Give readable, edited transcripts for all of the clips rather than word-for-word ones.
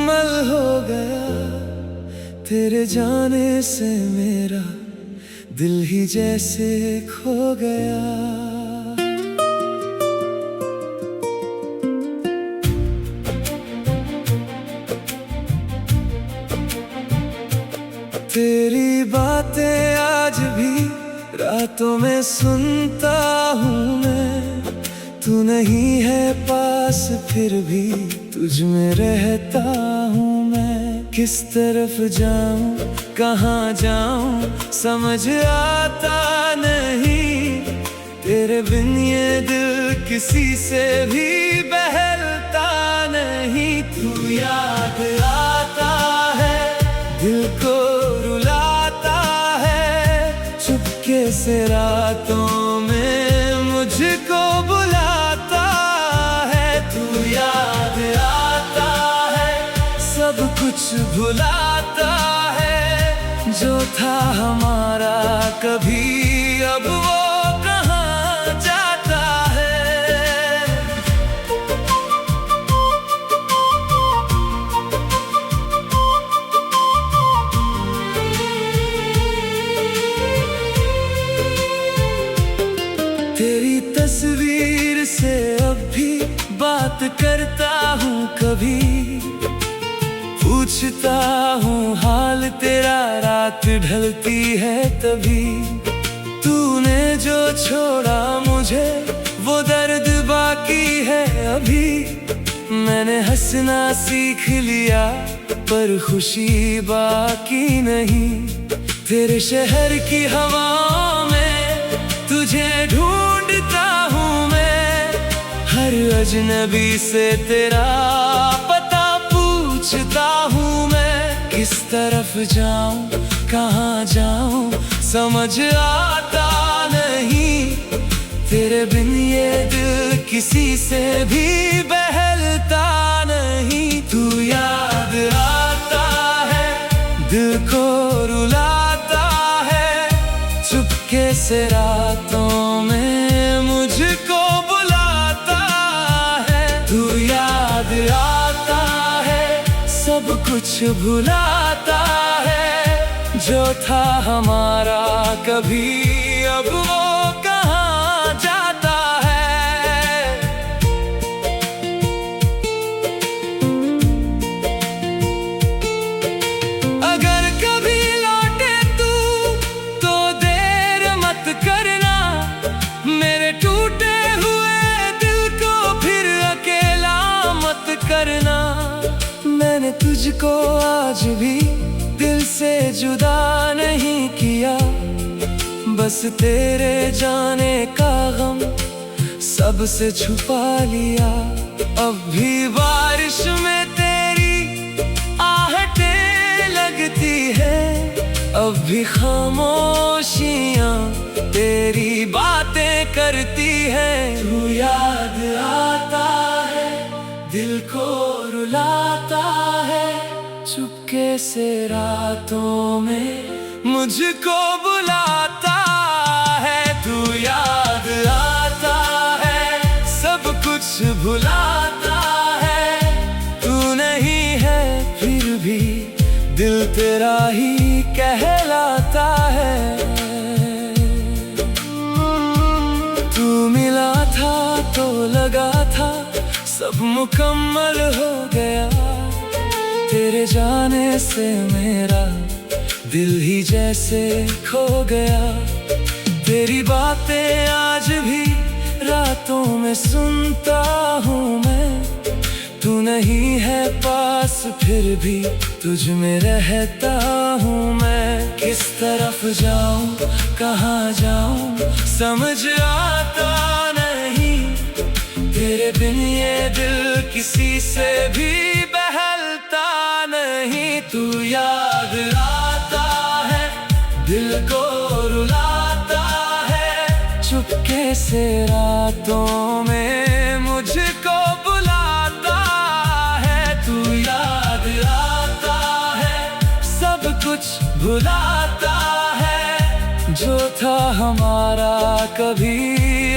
मुकम्मल हो गया। तेरे जाने से मेरा दिल ही जैसे खो गया। तेरी बातें आज भी रातों में सुनता हूँ मैं। तू नहीं है पास फिर भी तुझ में रहता हूँ मैं। किस तरफ जाऊँ कहाँ जाऊँ समझ आता नहीं। तेरे बिन ये दिल किसी से भी बहलता नहीं। तू याद आता है दिल को रुलाता है। चुपके से रातों में मुझको बुलाता है। तू याद आता है सब कुछ भुलाता है। जो था हमारा कभी अब वो कहाँ जाता है। तेरी तस्वीर से अब भी बात करता हूँ कभी। पूछता हूँ हाल तेरा रात ढलती है तभी। तूने जो छोड़ा मुझे वो दर्द बाकी है अभी। मैंने हंसना सीख लिया पर खुशी बाकी नहीं। तेरे शहर की हवाओं में तुझे ढूंढता हूँ मैं। हर अजनबी से तेरा पता पूछता हूँ मैं। किस तरफ जाऊँ कहाँ जाऊँ समझ आता नहीं। तेरे बिन ये दिल किसी से भी बहलता नहीं। तू याद आता है दिल को रुलाता है। चुपके से रातों में मुझको बुलाता है। तू याद आता है सब कुछ भुलाता है। जो था हमारा कभी अब वो कहाँ जाता है। अगर कभी लौटे तू तो देर मत करना। मेरे टूटे हुए दिल को फिर अकेला मत करना। मैंने तुझको आज भी दिल से जुदा नहीं किया। बस तेरे जाने का गम सबसे छुपा लिया। अब भी बारिश में तेरी आहटें लगती है। अब भी खामोशियाँ तेरी बातें करती है। तू याद आता है दिल को रुलाता है। चुपके से रातों में मुझको बुलाता है। तू याद आता है सब कुछ भुलाता है। तू नहीं है फिर भी दिल तेरा ही कहलाता है। तू मिला था तो लगा था सब मुकम्मल हो गया। तेरे जाने से मेरा दिल ही जैसे खो गया। तेरी बातें आज भी रातों में सुनता हूँ मैं। तू नहीं है पास फिर भी तुझ में रहता हूँ मैं। किस तरफ जाऊँ कहाँ जाऊँ समझ आता नहीं। तेरे बिन ये दिल किसी से भी बहलता नहीं। तू याद आता है दिल को रुलाता है। चुपके से रातों में मुझको बुलाता है। तू याद आता है सब कुछ भुलाता है। जो था हमारा कभी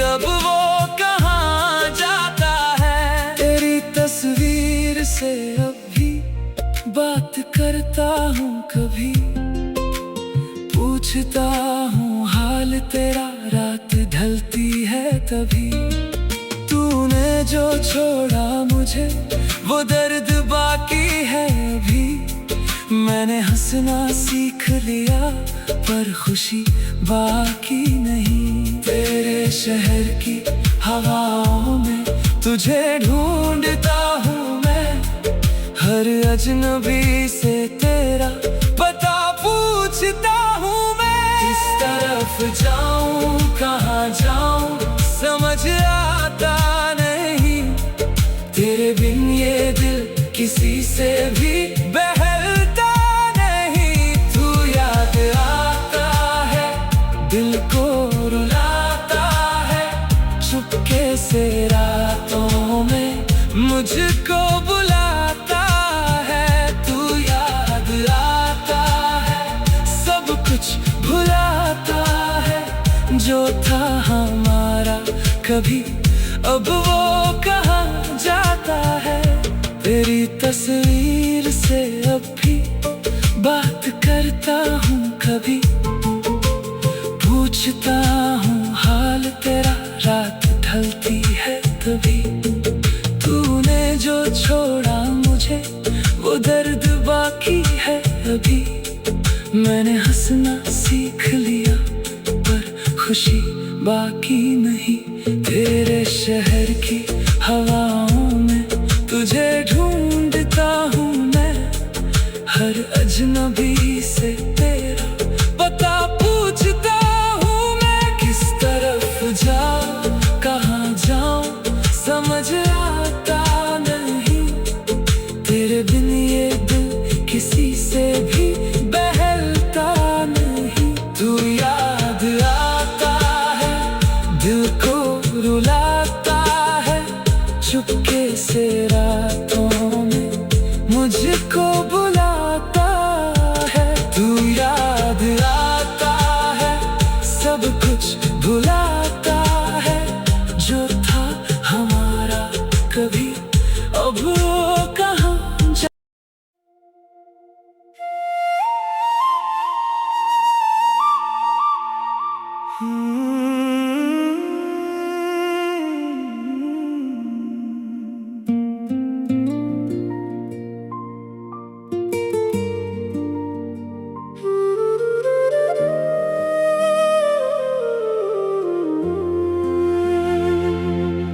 अब वो कहाँ जाता है। तेरी तस्वीर से अब भी बात करता हूँ कभी, पूछता हूँ हाल तेरा, रात ढलती है तभी। तूने जो छोड़ा मुझे वो दर्द बाकी है अभी। मैंने हंसना सीख लिया पर खुशी बाकी नहीं। तेरे शहर की हवाओं में तुझे ढूंढता हूँ मैं, हर अजनबी से तेरा पता पूछता हूँ मैं। किस तरफ जाऊँ कहाँ जाऊँ समझ आता नहीं, तेरे बिन ये दिल किसी से भी बहलता नहीं। तू याद आता है, दिल को रुलाता है, चुपके से रातों में मुझको बुलाता है। तू याद आता है, सब कुछ भुलाता है, जो था हमारा कभी अब वो कहाँ जाता है। तेरी तस्वीर से अब भी बात करता हूँ कभी, पूछता हूँ हाल तेरा, रात ढलती है तभी। तूने जो छोड़ा मुझे वो दर्द बाकी है अभी। मैंने हंसना सीख लिया पर खुशी बाकी नहीं। तेरे शहर की हवाओं में तुझे ढूंढता हूँ मैं, हर अजनबी से तेरा पता पूछता हूँ मैं। किस तरफ जाऊँ कहाँ जाऊँ समझ आता नहीं, तेरे बिन ये दिल किसी से भी बहलता नहीं। तू याद आता है, दिल को रुलाता है, चुपके से रातों में मुझको बुलाता है। तू याद आता है, सब कुछ भुलाता है, जो था हमारा कभी अब वो कहाँ जा।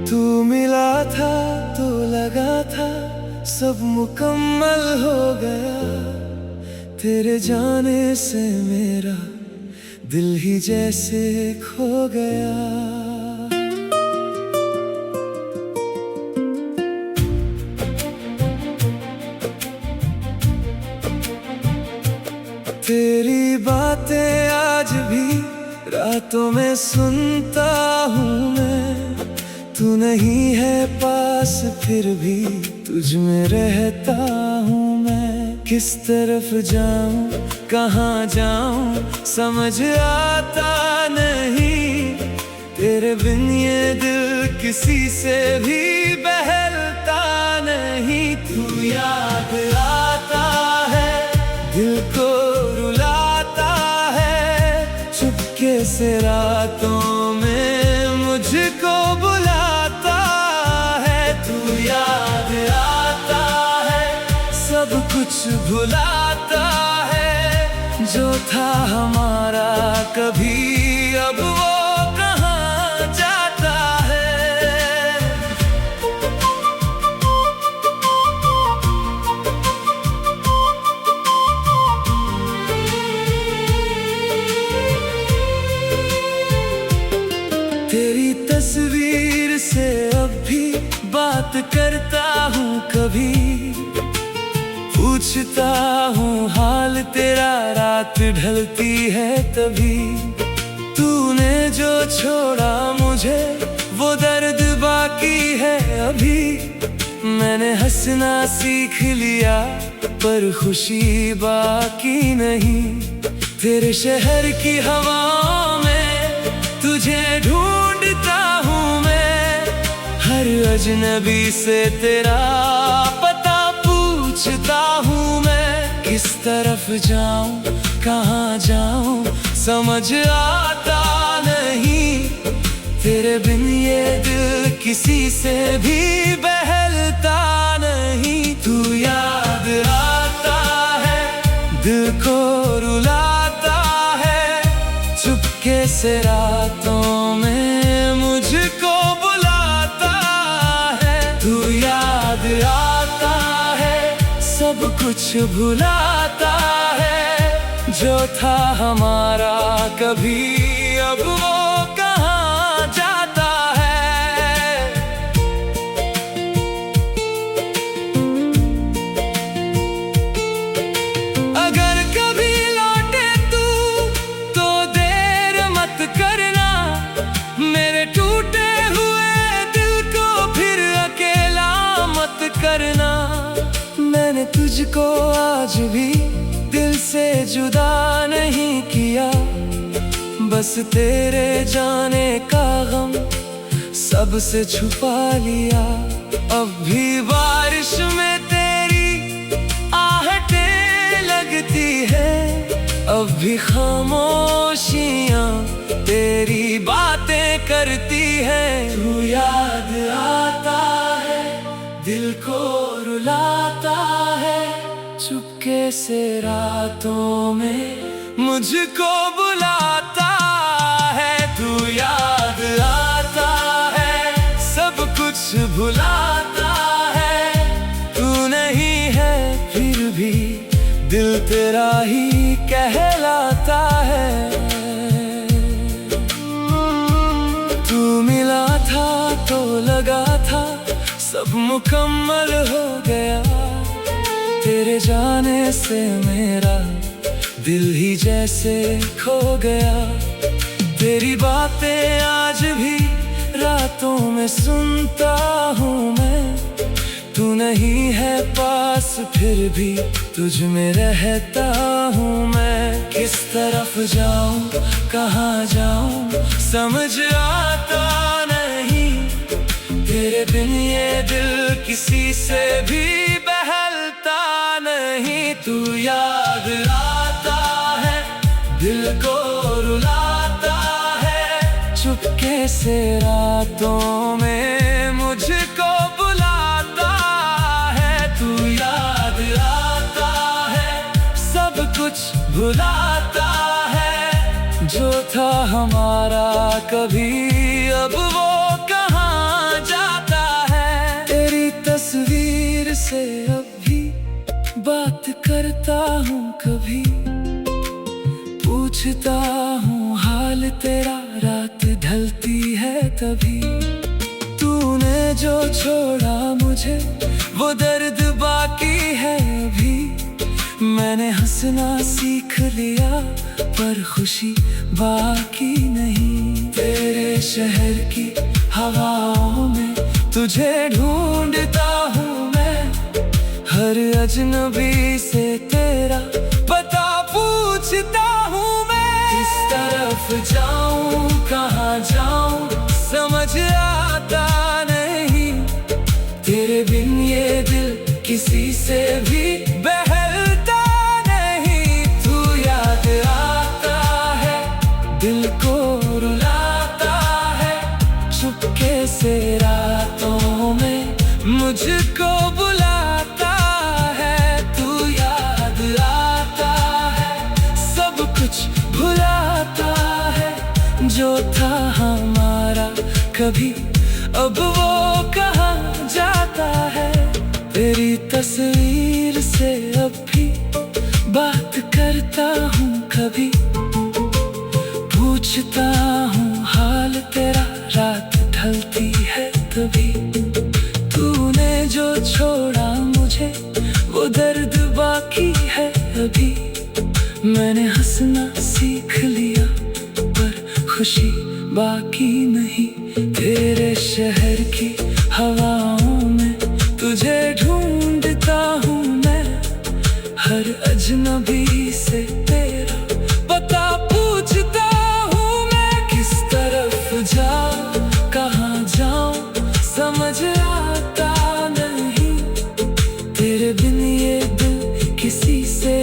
तू मिला था तो लगा था सब मुकम्मल हो गया, तेरे जाने से मेरा दिल ही जैसे खो गया। तेरी बातें आज भी रातों में सुनता हूँ मैं। तू नहीं है पास फिर भी तुझ में रहता हूँ मैं। किस तरफ जाऊँ कहाँ जाऊँ समझ आता नहीं, तेरे बिन ये दिल किसी से भी बहलता नहीं। तू याद आता है, दिल को रुलाता है, चुपके से रातों में मुझको बुलाता है। तू याद आता है, सब कुछ भुलाता है, जो था हमारा कभी अब वो कहाँ जाता है। तेरी तस्वीर से अब भी बात करता हूँ कभी, पूछता हूँ हाल तेरा, रात ढलती है तभी। तूने जो छोड़ा मुझे वो दर्द बाकी है अभी। मैंने हंसना सीख लिया पर खुशी बाकी नहीं। तेरे शहर की हवाओं में तुझे ढूंढता हूँ मैं, हर अजनबी से तेरा पता पूछता हूँ मैं। किस तरफ जाऊं कहाँ जाऊं समझ आता नहीं। तेरे बिन ये दिल किसी से भी बहलता नहीं। तू याद आता है दिल को रुलाता है, चुपके से रातों में मुझको बुलाता है। तू याद आता है सब कुछ भुलाता है, जो था हमारा कभी अब वो कहाँ जाता है। अगर कभी लौटे तू तो देर मत करना, मेरे टूटे हुए दिल को फिर अकेला मत करना। मैंने तुझको आज भी दिल से जुदा नहीं किया, बस तेरे जाने का गम सबसे छुपा लिया। अब भी बारिश में तेरी आहटें लगती है, अब भी खामोशियां तेरी बातें करती है। तू याद आता है दिल को रुलाता है, चुपके से रातों में मुझको बुलाता है। तू याद आता है सब कुछ भुलाता है, तू नहीं है फिर भी दिल तेरा ही कहलाता है। तू मिला था तो लगा था सब मुकम्मल हो गया, तेरे जाने से मेरा दिल ही जैसे खो गया। तेरी बातें आज भी रातों में सुनता हूँ मैं, तू नहीं है पास फिर भी तुझ में रहता हूँ मैं। किस तरफ जाऊँ कहाँ जाऊँ समझ आता नहीं, तेरे बिन ये दिल किसी से भी बहलता नहीं। तू याद आता है दिल को रुलाता है, चुपके से रातों में मुझको बुलाता है। तू याद आता है सब कुछ भुलाता है, जो था हमारा कभी अब वो कहाँ जाता है। तेरी तस्वीर से अब भी बात करता हूँ कभी, पूछता हूँ हाल तेरा रात ढलती है तभी। तूने जो छोड़ा मुझे वो दर्द बाकी है अभी, मैंने हंसना सीख लिया पर खुशी बाकी नहीं। तेरे शहर की हवाओं में तुझे ढूंढता हूँ मैं, हर अजनबी से तेरा पता पूछता हूँ मैं। किस तरफ जाऊँ कहाँ जाऊँ समझ आता नहीं, तेरे बिन ये दिल किसी से भी बहलता नहीं। तू याद आता है दिल को रुलाता है, चुपके से रातों में मुझको बुलाता है। तू याद आता है सब कुछ भुलाता है, जो था हमारा कभी अब वो कहाँ जाता है। तेरी तस्वीर से अब भी बात करता हूँ कभी, पूछता हूँ हाल तेरा रात ढलती है तभी। तूने जो छोड़ा मुझे वो दर्द बाकी है अभी, मैंने हंसना सीख लिया पर खुशी बाकी नहीं। तेरे शहर की हवाओं में तुझे ढूंढता हूँ मैं, हर अजनबी से तेरा पता पूछता हूँ मैं। किस तरफ जाऊँ कहाँ जाऊँ समझ आता नहीं, तेरे बिन ये दिल किसी से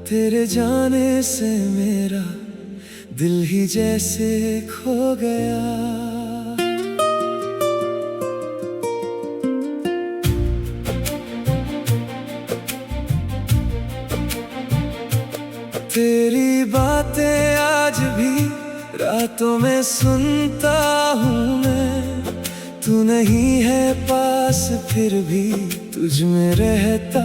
तेरे जाने से मेरा दिल ही जैसे खो गया। तेरी बातें आज भी रातों में सुनता हूँ मैं। तू नहीं है पास फिर भी तुझ में रहता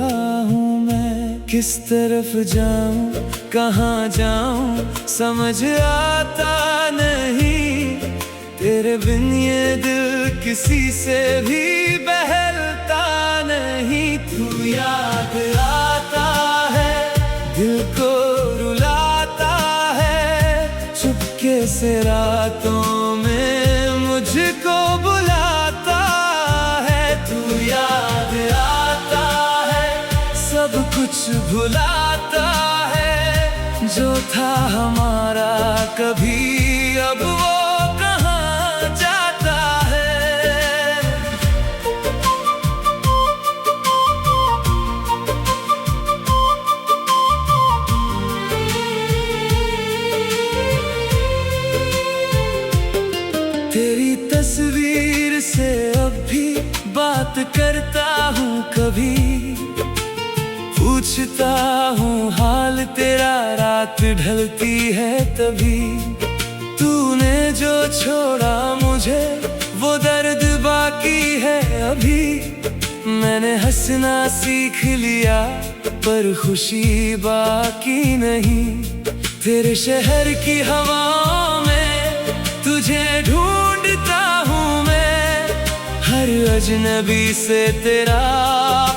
हूँ मैं। किस तरफ जाऊँ कहाँ जाऊँ समझ आता नहीं। तेरे बिन ये दिल किसी से भी बहलता नहीं। तू याद आता है दिल को रुलाता है। चुपके से रातों में मुझको बुलाता है। तू याद आता है सब कुछ भुलाता है। जो था हमारा कभी अब वो कहाँ जाता है। तेरी तस्वीर से अब भी बात करता हूँ कभी। पूछता हूँ हाल तेरा रात ढलती है तभी। तूने जो छोड़ा मुझे वो दर्द बाकी है अभी। मैंने हंसना सीख लिया पर खुशी बाकी नहीं। तेरे शहर की हवाओं में तुझे ढूंढता हूँ मैं। हर अजनबी से तेरा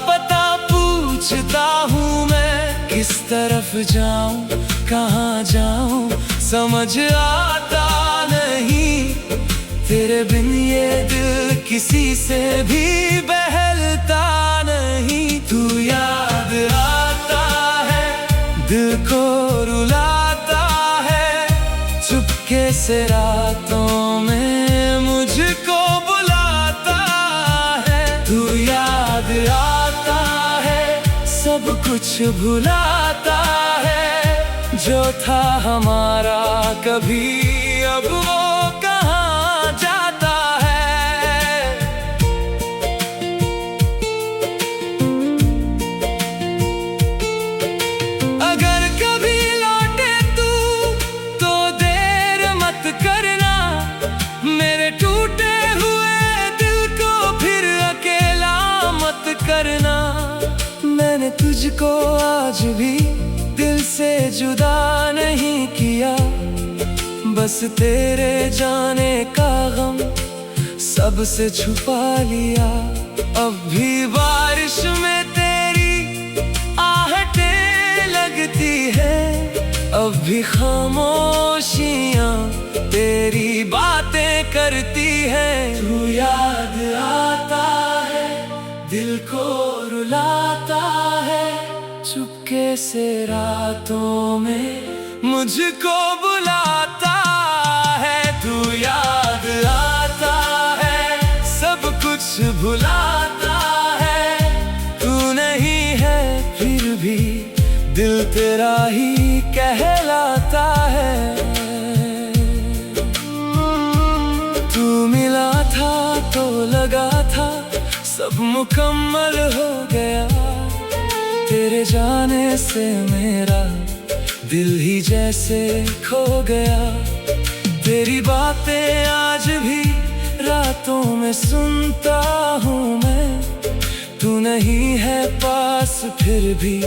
पता पूछता हूँ मैं। किस तरफ जाऊँ कहाँ जाऊँ समझ आता नहीं। तेरे बिन ये दिल किसी से भी बहलता नहीं। तू याद आता है दिल को रुलाता है। चुपके से रातों में मुझको बुलाता है। तू याद आता है सब कुछ भुलाता है। जो था हमारा कभी अब वो कहाँ जाता है। अगर कभी लौटे तू तो देर मत करना। मेरे टूटे हुए दिल को फिर अकेला मत करना। मैंने तुझको आज भी दिल से जुदा नहीं किया। बस तेरे जाने का गम सबसे छुपा लिया। अब भी बारिश में तेरी आहटें लगती है। अब भी खामोशियाँ तेरी बातें करती है। तू याद आता है दिल को रुलाता है। चुपके से रातों में मुझको बुलाता है। तू याद आता है सब कुछ भुलाता है। तू नहीं है फिर भी दिल तेरा ही कहलाता है। तू मिला था तो लगा था सब मुकम्मल हो गया। तेरे जाने से मेरा दिल ही जैसे खो गया। तेरी बातें आज भी रातों में सुनता हूँ मैं। तू नहीं है पास फिर भी